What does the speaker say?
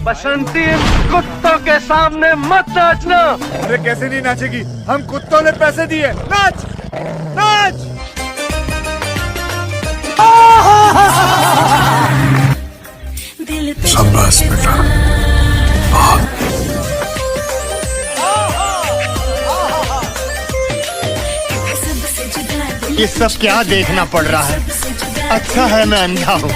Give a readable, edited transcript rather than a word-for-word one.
बसंती, इन कुत्तों के सामने मत नाचना। अरे कैसे नहीं नाचेगी, हम कुत्तों ने पैसे दिए, नाच नाच। शाबाश बेटा। ये सब क्या देखना पड़ रहा है? अच्छा है मैं अंधा हूँ।